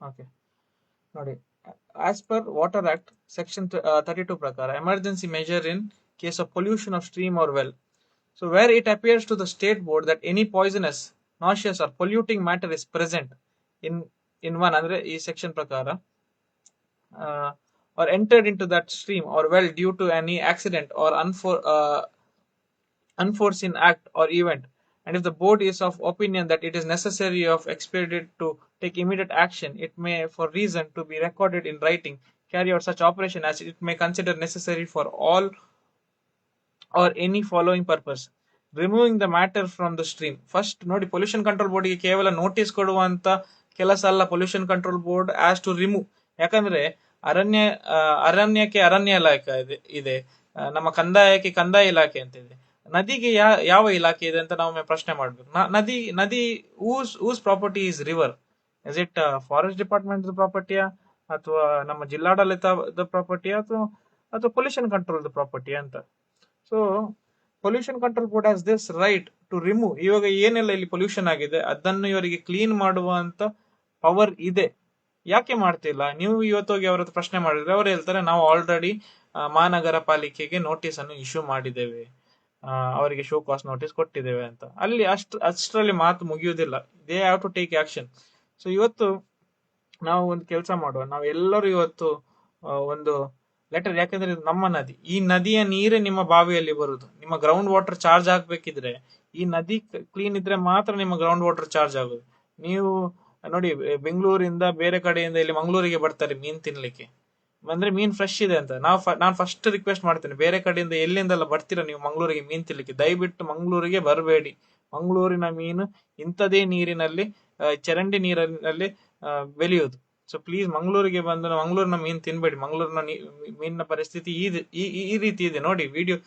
ಓಕೆ ನೋಡಿ, as per water act section 32 ಪ್ರಕಾರ emergency measure in case of pollution of stream R well. So where it appears to the state board that any poisonous, nauseous or polluting matter is present in one andre ee section prakara or entered into that stream or well due to any accident or unforeseen act or event, and if the board is of opinion that it is necessary of expedient to take immediate action, it may for reason to be recorded in writing carry out such operation as it may consider necessary for all or any following purpose, removing the matter from the stream. First ನೋಡಿ, pollution control board ಗೆ ಕೇವಲ notice ಕೊಡುವಂತ ಕೆಲಸ ಅಲ್ಲ pollution control board has to remove. ಯಾಕಂದ್ರೆ ಅರಣ್ಯಕ್ಕೆ ಅರಣ್ಯ ಇಲಾಖೆ ಇದೆ, ನಮ್ಮ ಕಂದಾಯಕ್ಕೆ ಕಂದಾಯ ಇಲಾಖೆ ಅಂತ ಇದೆ. ನದಿಗೆ ಯಾವ ಇಲಾಖೆ ಇದೆ ಅಂತ ನಾವು ಪ್ರಶ್ನೆ ಮಾಡ್ಬೇಕು. ನದಿ whose property is river? Is it forest department ಪ್ರಾಪರ್ಟಿಯಾ, ಅಥವಾ ನಮ್ಮ ಜಿಲ್ಲಾಡಳಿತದ ಪ್ರಾಪರ್ಟಿಯಾ, ಅಥವಾ ಪೊಲ್ಯೂಷನ್ ಕಂಟ್ರೋಲ್ ಪ್ರಾಪರ್ಟಿ ಅಂತ? So pollution control board has this right to remove. ಇವಾಗ ಏನೆಲ್ಲ ಇಲ್ಲಿ ಪೊಲ್ಯೂಷನ್ ಆಗಿದೆ ಅದನ್ನು ಇವರಿಗೆ ಕ್ಲೀನ್ ಮಾಡುವಂತ ಪವರ್ ಇದೆ. ಯಾಕೆ ಮಾಡ್ತಿಲ್ಲ? ನೀವು ಇವತ್ತು ಹೋಗಿ ಅವ್ರ ಹತ್ರ ಪ್ರಶ್ನೆ ಮಾಡಿದ್ರೆ ಅವ್ರು ಹೇಳ್ತಾರೆ, ನಾವು ಆಲ್ರೆಡಿ ಮಹಾನಗರ ಪಾಲಿಕೆಗೆ ನೋಟಿಸ್ ಅನ್ನು ಇಶ್ಯೂ ಮಾಡಿದ್ದೇವೆ, ಅವರಿಗೆ ಶೋ ಕಾಸ್ ನೋಟಿಸ್ ಕೊಟ್ಟಿದ್ದೇವೆ ಅಂತ. ಅಲ್ಲಿ ಅಷ್ಟರಲ್ಲಿ ಮಾತು ಮುಗಿಯುವುದಿಲ್ಲ. They have to take action. So ಇವತ್ತು ನಾವು ಒಂದು ಕೆಲಸ ಮಾಡುವ, ನಾವು ಎಲ್ಲರೂ ಇವತ್ತು ಒಂದು ಲೆಟರ್, ಯಾಕಂದ್ರೆ ಇದು ನಮ್ಮ ನದಿ, ಈ ನದಿಯ ನೀರೇ ನಿಮ್ಮ ಬಾವಿಯಲ್ಲಿ ಬರುದು. ನಿಮ್ಮ ಗ್ರೌಂಡ್ ವಾಟರ್ ಚಾರ್ಜ್ ಆಗ್ಬೇಕಿದ್ರೆ ಈ ನದಿ ಕ್ಲೀನ್ ಇದ್ರೆ ಮಾತ್ರ ನಿಮ್ಮ ಗ್ರೌಂಡ್ ವಾಟರ್ ಚಾರ್ಜ್ ಆಗುದು. ನೀವು ನೋಡಿ, ಬೆಂಗಳೂರಿಂದ ಬೇರೆ ಕಡೆಯಿಂದ ಇಲ್ಲಿ ಮಂಗಳೂರಿಗೆ ಬರ್ತಾರೆ ಮೀನ್ ತಿನ್ಲಿಕ್ಕೆ, ಅಂದ್ರೆ ಮೀನ್ ಫ್ರೆಶ್ ಇದೆ ಅಂತ. ನಾನು ಫಸ್ಟ್ ರಿಕ್ವೆಸ್ಟ್ ಮಾಡ್ತೇನೆ, ಬೇರೆ ಕಡೆಯಿಂದ ಎಲ್ಲಿಂದೆಲ್ಲ ಬರ್ತೀರಾ ನೀವು ಮಂಗಳೂರಿಗೆ ಮೀನ್ ತಿನ್ಲಿಕ್ಕೆ, ದಯವಿಟ್ಟು ಮಂಗಳೂರಿಗೆ ಬರಬೇಡಿ. ಮಂಗಳೂರಿನ ಮೀನು ಇಂಥದೇ ನೀರಿನಲ್ಲಿ, ಚರಂಡಿ ನೀರಿನಲ್ಲಿ ಬೆಳೆಯುವುದು. ಸೊ ಪ್ಲೀಸ್ ಮಂಗಳೂರಿಗೆ ಬಂದು ಮಂಗಳೂರಿನ ಮೀನ್ ತಿನ್ಬೇಡಿ. ಮಂಗಳೂರಿನ ಮೀನಿನ ಪರಿಸ್ಥಿತಿ ಈ ರೀತಿ ಇದೆ. ನೋಡಿ ವಿಡಿಯೋ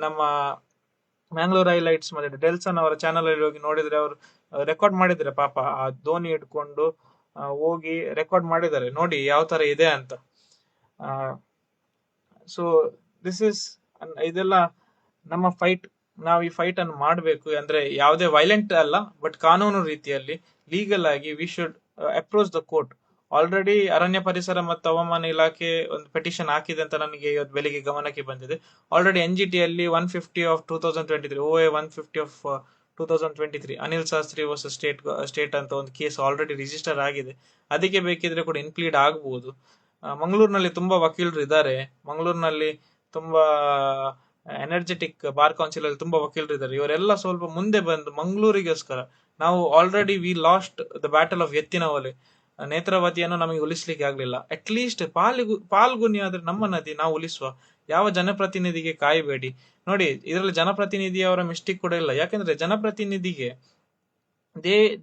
ನಮ್ಮ ಮ್ಯಾಂಗ್ಳೂರ್ ಹೈಲೈಟ್ಸ್ ಮತ್ತೆ ಡೆಲ್ಸನ್ ಅವರ ಚಾನಲ್ ಅಲ್ಲಿ ಹೋಗಿ ನೋಡಿದ್ರೆ ಅವರು ರೆಕಾರ್ಡ್ ಮಾಡಿದ್ರೆ, ಪಾಪ ಆ ದೋಣಿ ಇಟ್ಕೊಂಡು ಹೋಗಿ ರೆಕಾರ್ಡ್ ಮಾಡಿದ್ದಾರೆ, ನೋಡಿ ಯಾವ ತರ ಇದೆ ಅಂತ. ಸೊ ಇದೆಲ್ಲ ನಮ್ಮ ಫೈಟ್. ನಾವು ಈ ಫೈಟ್ ಅನ್ನು ಮಾಡಬೇಕು. ಅಂದ್ರೆ ಯಾವುದೇ ವೈಲೆಂಟ್ ಅಲ್ಲ, ಬಟ್ ಕಾನೂನು ರೀತಿಯಲ್ಲಿ ಲೀಗಲ್ ಆಗಿ we should approach the court. Already ಅರಣ್ಯ ಪರಿಸರ ಮತ್ತು ಹವಾಮಾನ ಇಲಾಖೆ ಒಂದು ಪೆಟಿಷನ್ ಹಾಕಿದೆ ಅಂತ ನನಗೆ ಇವತ್ತು ಬೆಳಿಗ್ಗೆ ಗಮನಕ್ಕೆ ಬಂದಿದೆ. ಆಲ್ರೆಡಿ NGT ಅಲ್ಲಿ 150 of 2023 OA 150 of 2023 Anil Shastri versus state ಅಂತ ಒಂದು ಕೇಸ್ ಆಲ್ರೆಡಿ ರಿಜಿಸ್ಟರ್ ಆಗಿದೆ. ಅದಕ್ಕೆ ಬೇಕಿದ್ರೆ ಕೂಡ ಇನ್ಕ್ಲೂಡ್ ಆಗಬಹುದು. ಮಂಗಳೂರಿನಲ್ಲಿ ತುಂಬಾ ವಕೀಲರು ಇದ್ದಾರೆ. ಮಂಗಳೂರಿನಲ್ಲಿ ತುಂಬಾ ಎನರ್ಜೆಟಿಕ್ ಬಾರ್ ಕೌನ್ಸಿಲ್ ಅಲ್ಲಿ ತುಂಬಾ ವಕೀಲರು ಇದ್ದಾರೆ. ಇವರೆಲ್ಲ ಸ್ವಲ್ಪ ಮುಂದೆ ಬಂದು ಮಂಗಳೂರಿಗೋಸ್ಕರ, ನಾವು already we last the battle of ಎತ್ತಿನ ಹೊಲೆ, ನೇತ್ರಾವತಿಯನ್ನು ನಮಗೆ ಉಳಿಸ್ಲಿಕ್ಕೆ ಆಗ್ಲಿಲ್ಲ. ಅಟ್ ಲೀಸ್ಟ್ ಪಾಲ್ಗುನಿ ಆದ್ರೆ ನಮ್ಮ ನದಿ ನಾವು ಉಳಿಸುವ. ಯಾವ ಜನಪ್ರತಿನಿಧಿಗೆ ಕಾಯಬೇಡಿ. ನೋಡಿ, ಇದರಲ್ಲಿ ಜನಪ್ರತಿನಿಧಿಯವರ ಮಿಸ್ಟೇಕ್ ಕೂಡ ಇಲ್ಲ. ಯಾಕಂದ್ರೆ ಜನಪ್ರತಿನಿಧಿಗೆ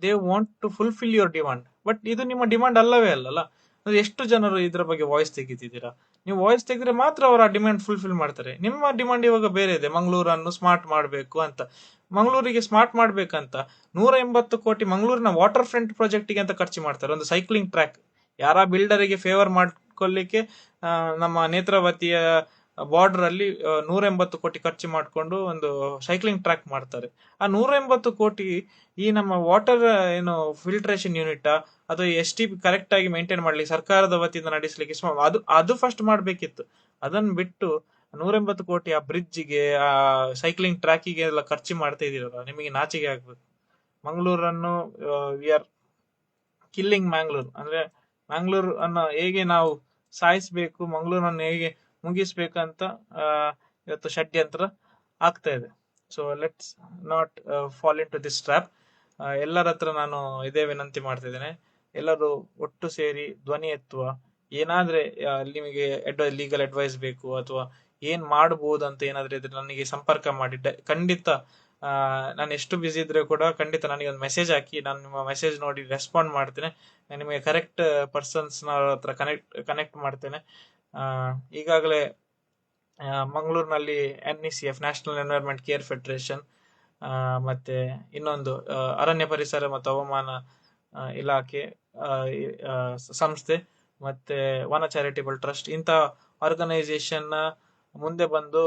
they want to fulfil your demand, but ಇದು ನಿಮ್ಮ ಡಿಮಾಂಡ್ ಅಲ್ಲವೇ ಅಲ್ಲಲ್ಲ. ಎಷ್ಟು ಜನರು ಇದ್ರ ಬಗ್ಗೆ ವಾಯ್ಸ್ ತೆಗಿತಿದ್ದೀರಾ? ನೀವು ವಾಯ್ಸ್ ತೆಗೆದ್ರೆ ಮಾತ್ರ ಅವರ ಡಿಮಾಂಡ್ ಫುಲ್ಫಿಲ್ ಮಾಡ್ತಾರೆ. ನಿಮ್ಮ ಡಿಮಾಂಡ್ ಇವಾಗ ಬೇರೆ ಇದೆ, ಮಂಗಳೂರನ್ನು ಸ್ಮಾರ್ಟ್ ಮಾಡಬೇಕು ಅಂತ. ಮಂಗಳೂರಿಗೆ ಸ್ಮಾರ್ಟ್ ಮಾಡ್ಬೇಕಂತ 180 ಕೋಟಿ ಮಂಗಳೂರಿನ ವಾಟರ್ ಫ್ರಂಟ್ ಪ್ರಾಜೆಕ್ಟ್ ಗೆ ಅಂತ ಖರ್ಚು ಮಾಡ್ತಾರೆ. ಒಂದು ಸೈಕ್ಲಿಂಗ್ ಟ್ರ್ಯಾಕ್, ಯಾರ ಬಿಲ್ಡರಿಗೆ ಫೇವರ್ ಮಾಡ್ಕೊಳ್ಳಿಕ್ಕೆ ನಮ್ಮ ನೇತ್ರಾವತಿಯ ಬಾರ್ಡರ್ ಅಲ್ಲಿ 180 ಕೋಟಿ ಖರ್ಚು ಮಾಡಿಕೊಂಡು ಒಂದು ಸೈಕ್ಲಿಂಗ್ ಟ್ರ್ಯಾಕ್ ಮಾಡ್ತಾರೆ. ಆ 180 ಕೋಟಿ ಈ ನಮ್ಮ ವಾಟರ್ ಏನು ಫಿಲ್ಟ್ರೇಷನ್ ಯೂನಿಟ್ ಅಥವಾ STP ಕರೆಕ್ಟ್ ಆಗಿ ಮೇಂಟೈನ್ ಮಾಡ್ಲಿಕ್ಕೆ ಸರ್ಕಾರದ ವತಿಯಿಂದ ನಡೆಸಲಿಕ್ಕೆ ಅದು ಫಸ್ಟ್ ಮಾಡ್ಬೇಕಿತ್ತು. ಅದನ್ನು ಬಿಟ್ಟು 180 ಕೋಟಿ ಆ ಬ್ರಿಡ್ಜ್ಗೆ, ಆ ಸೈಕ್ಲಿಂಗ್ ಟ್ರ್ಯಾಕಿಗೆ ಎಲ್ಲ ಖರ್ಚು ಮಾಡ್ತಾ ಇದೀರಲ್ಲ, ನಿಮಗೆ ನಾಚಿಕೆ ಆಗ್ಬೇಕು. ಮಂಗಳೂರನ್ನು ವಿ ಆರ್ ಕಿಲ್ಲಿಂಗ್ ಮ್ಯಾಂಗ್ಳೂರ್. ಅಂದ್ರೆ ಮ್ಯಾಂಗ್ಳೂರ್ ಅನ್ನ ಹೇಗೆ ನಾವು ಸಾಯಿಸ್ಬೇಕು, ಮಂಗಳೂರನ್ನು ಹೇಗೆ ಮುಗಿಸ್ಬೇಕಂತ ಇವತ್ತು ಷಡ್ಯಂತ್ರ ಆಗ್ತಾ ಇದೆ. So let's not fall into this trap. ಎಲ್ಲರ ಹತ್ರ ನಾನು ಇದೇ ವಿನಂತಿ ಮಾಡ್ತಿದ್ದೇನೆ, ಎಲ್ಲರೂ ಒಟ್ಟು ಸೇರಿ ಧ್ವನಿ ಎತ್ತುವ. ಏನಾದ್ರೆ ನಿಮಗೆ ಲೀಗಲ್ ಅಡ್ವೈಸ್ ಬೇಕು ಅಥವಾ ಏನ್ ಮಾಡಬಹುದು ಅಂತ ಏನಾದ್ರೆ ಇದ್ರೆ ನನಗೆ ಸಂಪರ್ಕ ಮಾಡಿ. ಖಂಡಿತ ನಾನು ಎಷ್ಟು ಬಿಸಿ ಇದ್ರೆ ಕೂಡ ಖಂಡಿತ ನನಗೆ ಒಂದು ಮೆಸೇಜ್ ಹಾಕಿ, ನಾನು ನಿಮ್ಮ ಮೆಸೇಜ್ ನೋಡಿ ರೆಸ್ಪಾಂಡ್ ಮಾಡ್ತೇನೆ. ನಿಮಗೆ ಕರೆಕ್ಟ್ ಪರ್ಸನ್ಸ್ ಹತ್ರ ಕನೆಕ್ಟ್ ಮಾಡ್ತೇನೆ. ಈಗಾಗಲೇ ಮಂಗಳೂರಿನಲ್ಲಿ NECF national environment care federation, ಮತ್ತೆ ಇನ್ನೊಂದು ಅರಣ್ಯ ಪರಿಸರ ಮತ್ತು ಹವಾಮಾನ ಇಲಾಖೆ ಸಂಸ್ಥೆ, ಮತ್ತೆ ವನ ಚಾರಿಟೇಬಲ್ ಟ್ರಸ್ಟ್, ಇಂಥ ಆರ್ಗನೈಸೇಷನ್ ಮುಂದೆ ಬಂದು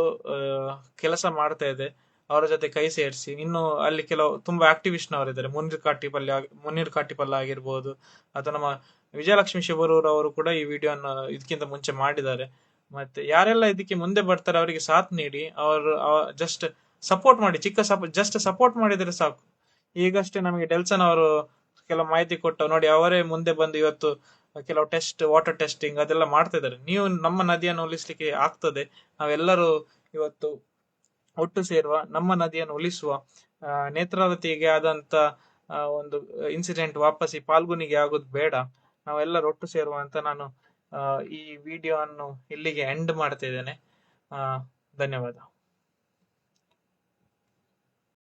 ಕೆಲಸ ಮಾಡ್ತಾ ಇದೆ. ಅವರ ಜೊತೆ ಕೈ ಸೇರಿಸಿ, ಇನ್ನು ಅಲ್ಲಿ ಕೆಲವು ತುಂಬಾ ಆಕ್ಟಿವಿಸ್ಟ್ ನವರಿದ್ದಾರೆ. ಮುನ್ನೀರ್ ಕಾಟಿಪಲ್ಲ ಆಗಿರ್ಬೋದು, ಅಥವಾ ನಮ್ಮ ವಿಜಯಲಕ್ಷ್ಮಿ ಶಿವರೂರ್ ಅವರು ಕೂಡ ಈ ವಿಡಿಯೋನ ಇದಕ್ಕಿಂತ ಮುಂಚೆ ಮಾಡಿದ್ದಾರೆ. ಮತ್ತೆ ಯಾರೆಲ್ಲ ಇದಕ್ಕೆ ಮುಂದೆ ಬರ್ತಾರೆ ಅವರಿಗೆ ಸಾಥ್ ನೀಡಿ, ಅವರು ಜಸ್ಟ್ ಸಪೋರ್ಟ್ ಮಾಡಿ, ಜಸ್ಟ್ ಸಪೋರ್ಟ್ ಮಾಡಿದರೆ ಸಾಕು. ಈಗಷ್ಟೇ ನಮಗೆ ಡೆಲ್ಸನ್ ಅವರು ಕೆಲವು ಮಾಹಿತಿ ಕೊಟ್ಟು ನೋಡಿ, ಅವರೇ ಮುಂದೆ ಬಂದು ಇವತ್ತು ಕೆಲವು ವಾಟರ್ ಟೆಸ್ಟಿಂಗ್ ಅದೆಲ್ಲ ಮಾಡ್ತಾ ಇದ್ದಾರೆ. ನೀವು ನಮ್ಮ ನದಿಯನ್ನು ಉಳಿಸ್ಲಿಕ್ಕೆ ಆಗ್ತದೆ. ನಾವೆಲ್ಲರೂ ಇವತ್ತು ಒಟ್ಟು ಸೇರುವ, ನಮ್ಮ ನದಿಯನ್ನು ಉಳಿಸುವ. ನೇತ್ರಾವತಿಗೆ ಆದಂತ ಒಂದು ಇನ್ಸಿಡೆಂಟ್ ವಾಪಸ್ ಪಾಲ್ಗುನಿಗೆ ಆಗೋದು ಬೇಡ. ನಾವೆಲ್ಲರೂ ಒಟ್ಟು ಸೇರುವ ಅಂತ ನಾನು ಈ ವಿಡಿಯೋ ಅನ್ನು ಇಲ್ಲಿಗೆ ಎಂಡ್ ಮಾಡ್ತಾ ಇದ್ದೇನೆ. ಧನ್ಯವಾದ.